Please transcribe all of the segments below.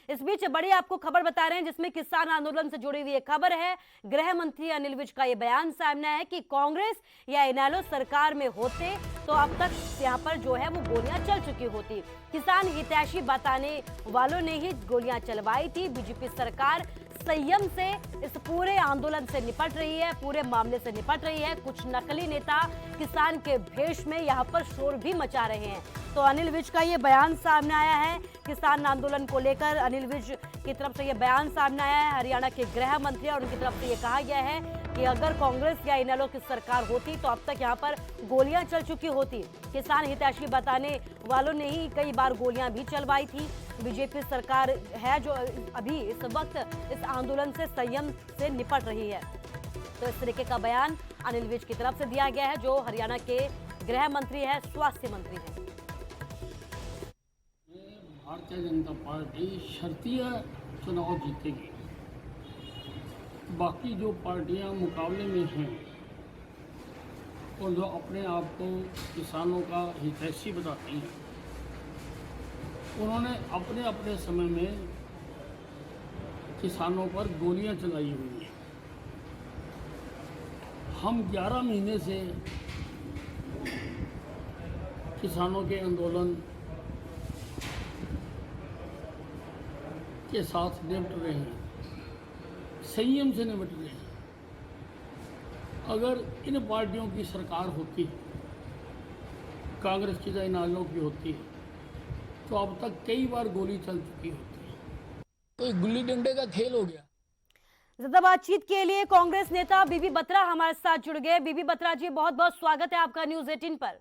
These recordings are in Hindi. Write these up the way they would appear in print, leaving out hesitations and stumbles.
इस बीच बड़ी आपको खबर बता रहे हैं जिसमें किसान आंदोलन से जुड़ी हुई एक खबर है। गृह मंत्री अनिल विज का ये बयान सामने आया है कि कांग्रेस या इनेलो सरकार में होते तो अब तक यहाँ पर जो है वो गोलियां चल चुकी होती। किसान हितैषी बताने वालों ने ही गोलियां चलवाई थी। बीजेपी सरकार संयम से इस पूरे आंदोलन से निपट रही है, पूरे मामले से निपट रही है। कुछ नकली नेता किसान के भेष में यहाँ पर शोर भी मचा रहे हैं। तो अनिल विज का ये बयान सामने आया है। किसान आंदोलन को लेकर अनिल विज की तरफ से ये बयान सामने आया है। हरियाणा के गृह मंत्री और उनकी तरफ से ये कहा गया है कि अगर कांग्रेस या इनेलो की सरकार होती तो अब तक यहाँ पर गोलियां चल चुकी होती। किसान हितैषी बताने वालों ने ही कई बार गोलियां भी चलवाई थी। बीजेपी सरकार है जो अभी इस वक्त इस आंदोलन से संयम से निपट रही है। तो इस तरीके का बयान अनिल विज की तरफ से दिया गया है, जो हरियाणा के गृह मंत्री है, स्वास्थ्य मंत्री है। भारतीय जनता पार्टी शर्तीय चुनाव जीतेगी। बाकी जो पार्टियां मुकाबले में हैं और जो अपने आप को किसानों का हितैषी बताती हैं, उन्होंने अपने अपने समय में किसानों पर गोलियां चलाई हुई हैं। हम 11 महीने से किसानों के आंदोलन के साथ निपट रहे हैं, संयम से निपट रहे हैं। अगर इन पार्टियों की सरकार होती, कांग्रेस की या इनेलो की होती, तो अब तक कई बार गोली चल चुकी होती। तो गुल्ली डंडे का खेल हो गया। ज्यादा बातचीत के लिए कांग्रेस नेता बीबी बत्रा हमारे साथ जुड़ गए। बीबी बत्रा जी, बहुत बहुत स्वागत है आपका न्यूज़ 18 पर।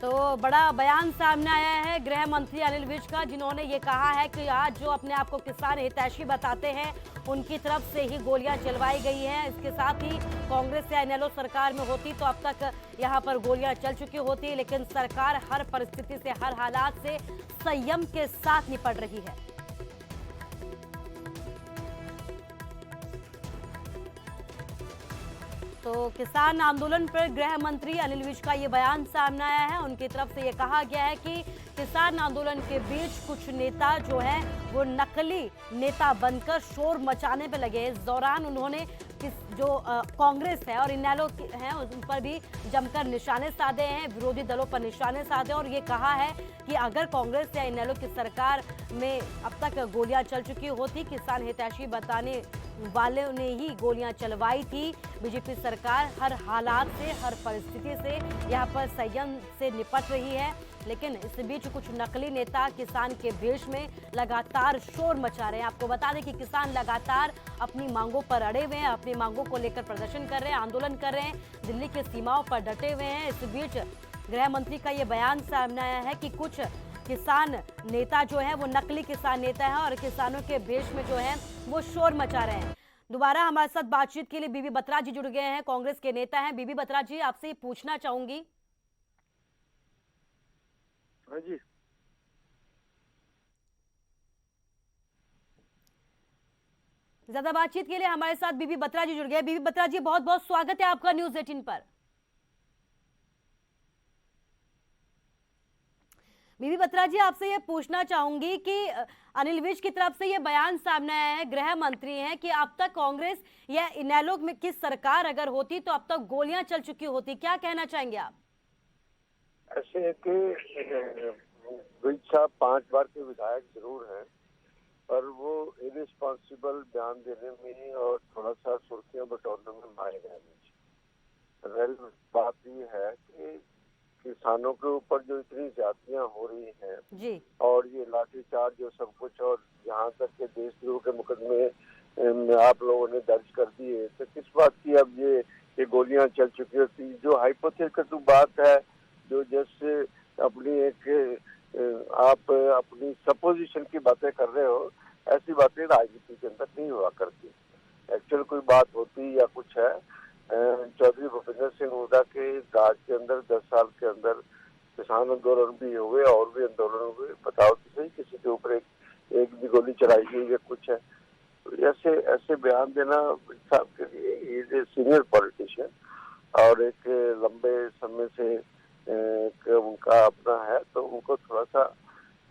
तो बड़ा बयान सामने आया है गृह मंत्री अनिल विज का, जिन्होंने ये कहा है कि आज जो अपने आप को किसान हितैषी बताते हैं उनकी तरफ से ही गोलियां चलवाई गई हैं। इसके साथ ही कांग्रेस या इनेलो सरकार में होती तो अब तक यहां पर गोलियां चल चुकी होती, लेकिन सरकार हर परिस्थिति से, हर हालात से संयम के साथ निपट रही है। तो किसान आंदोलन पर गृह मंत्री अनिल विज का ये बयान सामने आया है। उनकी तरफ से ये कहा गया है कि किसान आंदोलन के बीच कुछ नेता जो है वो नकली नेता बनकर शोर मचाने पे लगे। इस दौरान उन्होंने जो कांग्रेस है और इनेलो है उन पर भी जमकर निशाने साधे हैं, विरोधी दलों पर निशाने साधे और ये कहा है कि अगर कांग्रेस या इनेलो की सरकार में अब तक गोलियां चल चुकी होती, किसान हितैषी बताने वालों ने ही गोलियां चलवाई थी। बीजेपी सरकार हर हालात से, हर परिस्थिति से यहाँ पर संयम से निपट रही है, लेकिन इस बीच कुछ नकली नेता किसान के भेष में लगातार शोर मचा रहे हैं। आपको बता दें कि किसान लगातार अपनी मांगों पर अड़े हुए हैं, अपनी मांगों को लेकर प्रदर्शन कर रहे हैं, आंदोलन कर रहे हैं, दिल्ली के सीमाओं पर डटे हुए हैं। इस बीच गृह मंत्री का ये बयान सामने आया है कि कुछ किसान नेता जो है वो नकली किसान नेता है और किसानों के भेष में जो है वो शोर मचा रहे हैं। दोबारा हमारे साथ बातचीत के लिए बीबी बत्रा जी जुड़ गए हैं, कांग्रेस के नेता हैं। बीबी बत्रा जी, आपसे ये पूछना चाहूंगी। हाँ जी। ज्यादा बातचीत के लिए हमारे साथ बीबी बत्रा जी जुड़ गए। बीबी बत्रा जी, बहुत बहुत स्वागत है आपका न्यूज़ 18 पर। बीबी बत्रा जी, आपसे ये पूछना चाहूंगी कि अनिल विज की तरफ से ये बयान सामने आया है, गृह मंत्री हैं, कि अब तक कांग्रेस या इनेलो में की सरकार अगर होती तो अब तक गोलियां चल चुकी होती। क्या कहना चाहेंगे आप? ऐसे कि विज साहब 5 बार के विधायक जरूर हैं, पर वो इरिस्पॉन्सिबल बयान देने में और थोड़ा सा सुर्खियां बटोरने में माहिर हैं। रेल बात ये है कि किसानों के ऊपर जो इतनी ज्यादतियां हो रही हैं जी, और ये लाठीचार्ज जो सब कुछ, और यहाँ तक के देशद्रोह के मुकदमे आप लोगों ने दर्ज कर दिए, तो किस बात की अब ये गोलियां चल चुकी होती। जो हाइपोथेटिकल बात है, जो जैसे अपनी आप अपनी सपोजिशन की बातें कर रहे हो, ऐसी बातें राजनीति के अंदर नहीं हुआ करती। एक्चुअल कोई बात होती या कुछ है। चौधरी भूपेंद्र सिंह हुड्डा के राज के अंदर 10 साल के अंदर किसान आंदोलन भी हुए और भी आंदोलन हुए। बताओ तो सही, किसी के ऊपर एक भी गोली चलाई गई या कुछ है? तो ऐसे बयान देना साहब के लिए, ये सीनियर पॉलिटिशियन और एक लंबे समय से का अपना है, तो उनको थोड़ा सा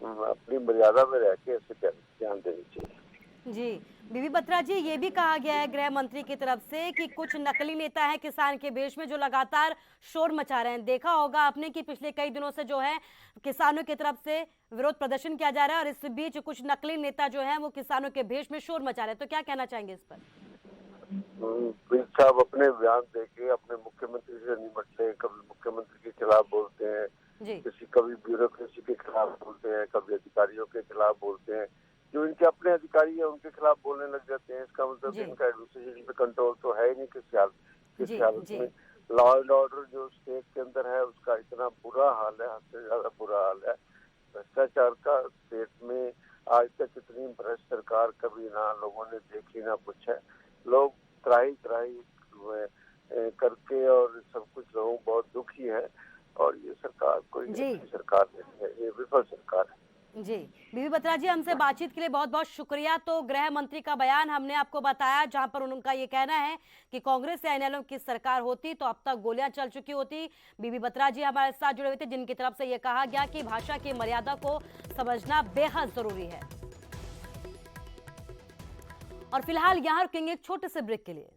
अपनी मर्यादा में रह के ऐसे ध्यान देनी चाहिए। जी, बीबी बत्रा जी, ये भी कहा गया है गृह मंत्री की तरफ से कि कुछ नकली नेता हैं किसान के बेश में जो लगातार शोर मचा रहे हैं। देखा होगा आपने कि पिछले कई दिनों से जो है किसानों की तरफ से विरोध प्रदर्शन किया जा रहा है और इस बीच कुछ नकली नेता जो हैं वो किसानों के भेष में शोर मचा रहे हैं। तो क्या कहना चाहेंगे इस पर? पीर साहब अपने बयान देके अपने मुख्यमंत्री से निपट ले, कभी मुख्यमंत्री के खिलाफ बोलते हैं, जी, कभी ब्यूरोक्रेसी के खिलाफ बोलते हैं, कभी अधिकारियों के खिलाफ बोलते हैं। जो इनके अपने अधिकारी है उनके खिलाफ बोलने लग जाते हैं। इसका मतलब जी। इनका एडमिनिस्ट्रेशन पे कंट्रोल तो है ही नहीं किसी जी, हालत जी। में। लॉ एंड ऑर्डर जो स्टेट के अंदर है उसका इतना बुरा हाल है, हद से ज्यादा बुरा हाल है। भ्रष्टाचार का स्टेट में आज तक इतनी भ्रष्ट सरकार कभी ना लोगों ने देखी ना कुछ है। लोग त्राही त्राही करके और सब कुछ लोगों बहुत दुखी है, और ये सरकार कोई जी। अच्छी सरकार नहीं है, ये विफल सरकार है। जी, बीबी बत्रा जी, हमसे बातचीत के लिए बहुत बहुत शुक्रिया। तो गृह मंत्री का बयान हमने आपको बताया, जहां पर उनका ये कहना है कि कांग्रेस या इनेलो की सरकार होती तो अब तक गोलियां चल चुकी होती। बीबी बत्रा जी हमारे साथ जुड़े हुए थे, जिनकी तरफ से ये कहा गया कि भाषा की मर्यादा को समझना बेहद जरूरी है। और फिलहाल यहाँ रुकेंगे एक छोटे से ब्रेक के लिए।